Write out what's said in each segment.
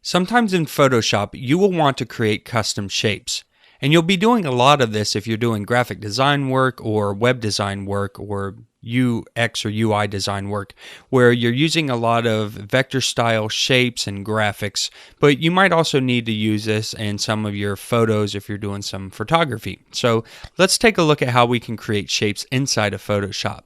Sometimes in Photoshop, you will want to create custom shapes. And you'll be doing a lot of this if you're doing graphic design work or web design work or UX or UI design work, where you're using a lot of vector style shapes and graphics, but you might also need to use this in some of your photos if you're doing some photography. So let's take a look at how we can create shapes inside of Photoshop.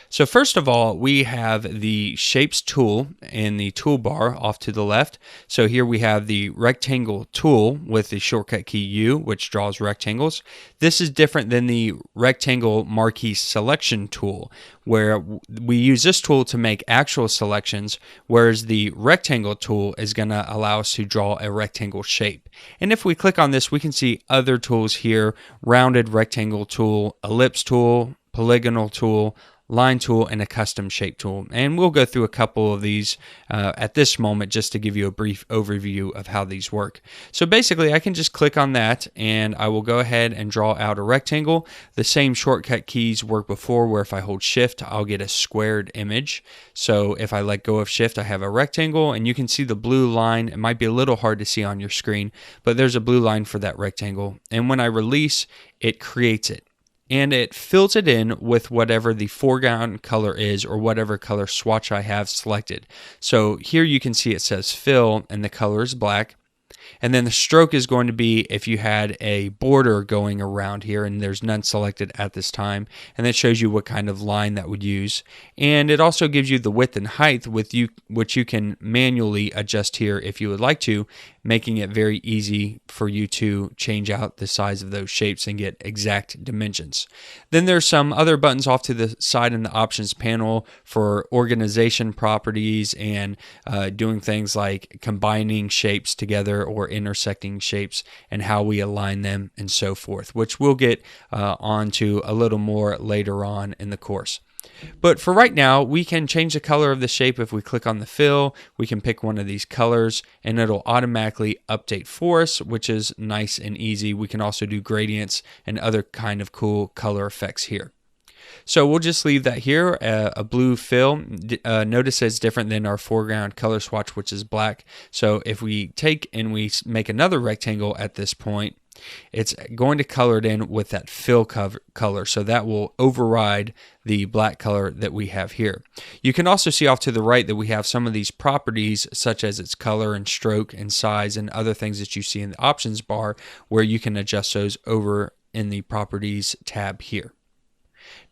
So first of all, we have the Shapes tool in the toolbar off to the left. So here we have the rectangle tool with the shortcut key U, which draws rectangles. This is different than the rectangle marquee selection tool, where we use this tool to make actual selections, whereas the rectangle tool is going to allow us to draw a rectangle shape. And if we click on this, we can see other tools here: rounded rectangle tool, ellipse tool, polygonal tool, line tool, and a custom shape tool. And we'll go through a couple of these at this moment just to give you a brief overview of how these work. So basically I can just click on that and I will go ahead and draw out a rectangle. The same shortcut keys work before, where if I hold shift I'll get a squared image. So if I let go of shift I have a rectangle, and you can see the blue line. It might be a little hard to see on your screen, but there's a blue line for that rectangle. And when I release, it creates it. And it fills it in with whatever the foreground color is, or whatever color swatch I have selected. So here you can see it says fill and the color is black. And then the stroke is going to be if you had a border going around here, and there's none selected at this time. And that shows you what kind of line that would use. And it also gives you the width and height which you can manually adjust here if you would like to, making it very easy for you to change out the size of those shapes and get exact dimensions. Then there's some other buttons off to the side in the options panel for organization properties and doing things like combining shapes together or intersecting shapes and how we align them and so forth, which we'll get onto a little more later on in the course. But for right now, we can change the color of the shape. If we click on the fill, we can pick one of these colors and it'll automatically update for us, which is nice and easy. We can also do gradients and other kind of cool color effects here. So we'll just leave that here, a blue fill. Notice it's different than our foreground color swatch, which is black. So if we take and we make another rectangle at this point, it's going to color it in with that fill color, so that will override the black color that we have here. You can also see off to the right that we have some of these properties, such as its color and stroke and size and other things that you see in the options bar, where you can adjust those over in the properties tab here.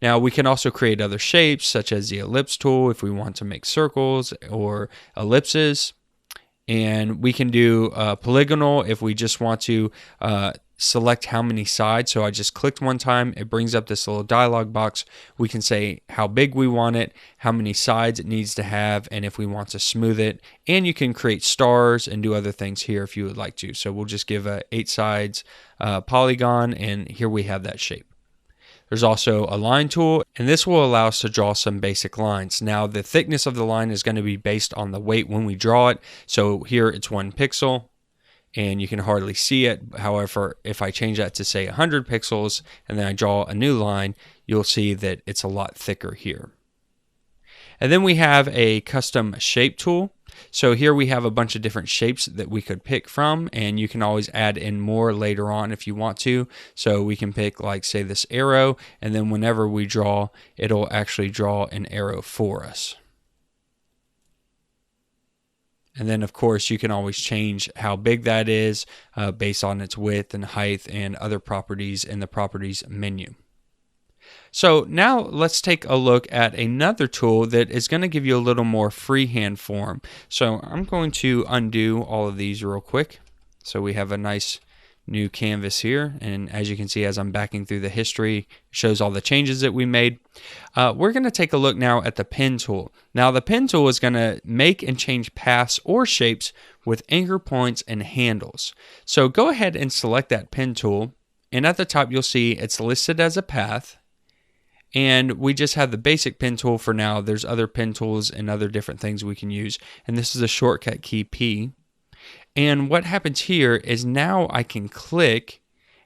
Now we can also create other shapes, such as the ellipse tool if we want to make circles or ellipses. And we can do polygonal if we just want to select how many sides. So I just clicked one time, it brings up this little dialog box. We can say how big we want it, how many sides it needs to have, and if we want to smooth it. And you can create stars and do other things here if you would like to. So we'll just give a 8 sides polygon, and here we have that shape. There's also a line tool, and this will allow us to draw some basic lines. Now, the thickness of the line is going to be based on the weight when we draw it. So here it's 1 pixel, and you can hardly see it. However, if I change that to say 100 pixels, and then I draw a new line, you'll see that it's a lot thicker here. And then we have a custom shape tool. So here we have a bunch of different shapes that we could pick from, and you can always add in more later on if you want to. So we can pick, like, say, this arrow, and then whenever we draw, it'll actually draw an arrow for us. And then, of course, you can always change how big that is based on its width and height and other properties in the properties menu. So now let's take a look at another tool that is going to give you a little more freehand form. So I'm going to undo all of these real quick. So we have a nice new canvas here, and as you can see, as I'm backing through the history, it shows all the changes that we made. We're going to take a look now at the pen tool. Now the pen tool is going to make and change paths or shapes with anchor points and handles. So go ahead and select that pen tool, and at the top you'll see it's listed as a path. And we just have the basic pen tool for now. There's other pen tools and other different things we can use. And this is a shortcut key P. And what happens here is now I can click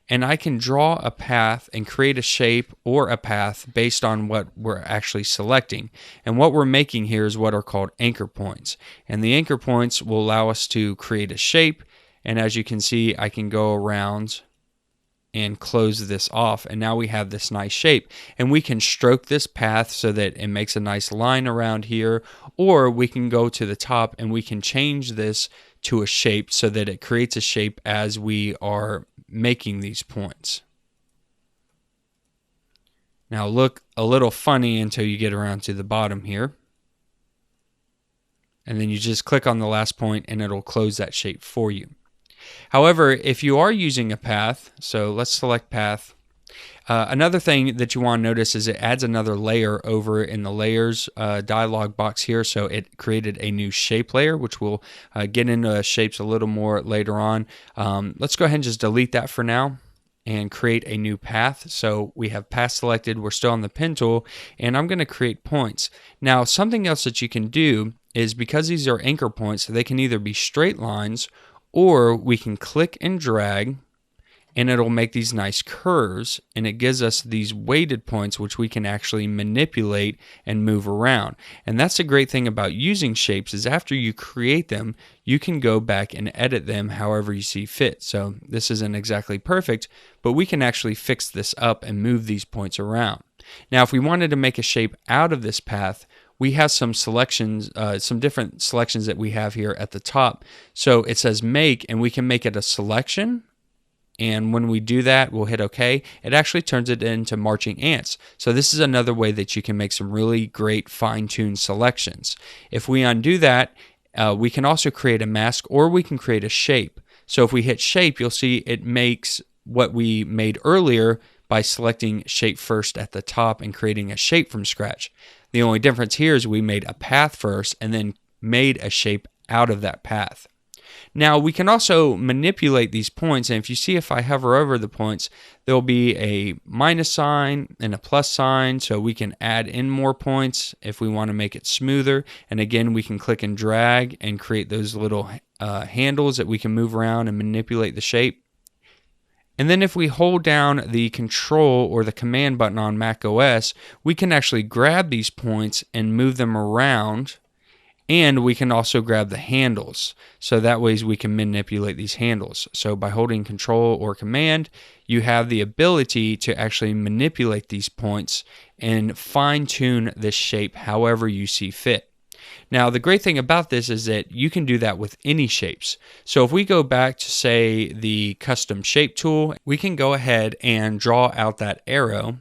and I can draw a path and create a shape or a path based on what we're actually selecting. And what we're making here is what are called anchor points. And the anchor points will allow us to create a shape. And as you can see, I can go around and close this off, and now we have this nice shape. And we can stroke this path so that it makes a nice line around here, or we can go to the top and we can change this to a shape so that it creates a shape as we are making these points. Now look a little funny until you get around to the bottom here, and then you just click on the last point and it'll close that shape for you. However, if you are using a path, so let's select path. Another thing that you want to notice is it adds another layer over in the layers dialog box here. So it created a new shape layer, which we'll get into shapes a little more later on. Let's go ahead and just delete that for now and create a new path. So we have path selected. We're still on the pen tool, and I'm going to create points. Now, something else that you can do is, because these are anchor points, they can either be straight lines, or we can click and drag and it'll make these nice curves, and it gives us these weighted points which we can actually manipulate and move around. And that's the great thing about using shapes, is after you create them, you can go back and edit them however you see fit. So this isn't exactly perfect, but we can actually fix this up and move these points around. Now, if we wanted to make a shape out of this path, we have some selections, some different selections that we have here at the top. So it says make, and we can make it a selection. And when we do that, we'll hit OK. It actually turns it into marching ants. So this is another way that you can make some really great fine-tuned selections. If we undo that, we can also create a mask, or we can create a shape. So if we hit shape, you'll see it makes what we made earlier by selecting shape first at the top and creating a shape from scratch. The only difference here is we made a path first and then made a shape out of that path. Now we can also manipulate these points, and if you see, if I hover over the points, there'll be a minus sign and a plus sign, so we can add in more points if we want to make it smoother. And again, we can click and drag and create those little handles that we can move around and manipulate the shape. And then if we hold down the control or the command button on Mac OS, we can actually grab these points and move them around, and we can also grab the handles. So that way we can manipulate these handles. So by holding control or command, you have the ability to actually manipulate these points and fine-tune this shape however you see fit. Now, the great thing about this is that you can do that with any shapes. So if we go back to, say, the custom shape tool, we can go ahead and draw out that arrow.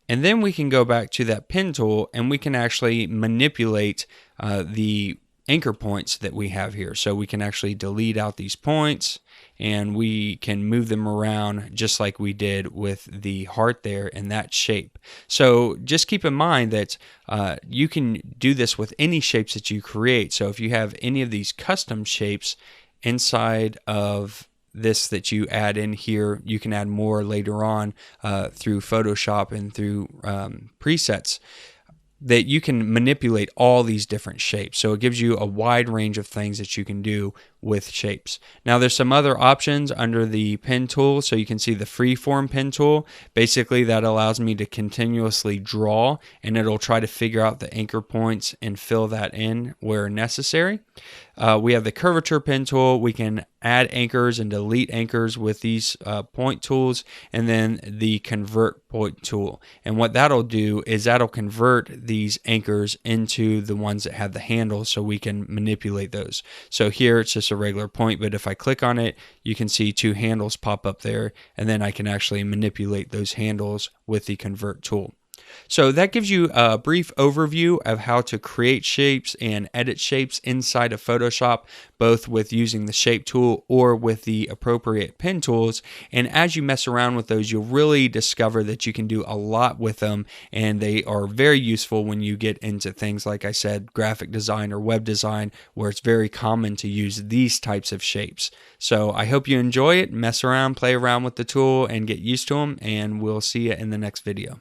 And then we can go back to that pen tool and we can actually manipulate the anchor points that we have here. So we can actually delete out these points and we can move them around just like we did with the heart there in that shape. So just keep in mind that you can do this with any shapes that you create. So if you have any of these custom shapes inside of this that you add in here, you can add more later on through Photoshop and through presets, that you can manipulate all these different shapes. So it gives you a wide range of things that you can do with shapes. Now there's some other options under the pen tool. So you can see the freeform pen tool. Basically that allows me to continuously draw, and it'll try to figure out the anchor points and fill that in where necessary. We have the curvature pen tool. We can add anchors and delete anchors with these point tools, and then the convert point tool. And what that'll do is that'll convert these anchors into the ones that have the handles so we can manipulate those. So here it's just a regular point, but if I click on it, you can see two handles pop up there, and then I can actually manipulate those handles with the convert tool. So that gives you a brief overview of how to create shapes and edit shapes inside of Photoshop, both with using the shape tool or with the appropriate pen tools. And as you mess around with those, you'll really discover that you can do a lot with them, and they are very useful when you get into things like I said, graphic design or web design, where it's very common to use these types of shapes. So I hope you enjoy it, mess around, play around with the tool, and get used to them, and we'll see you in the next video.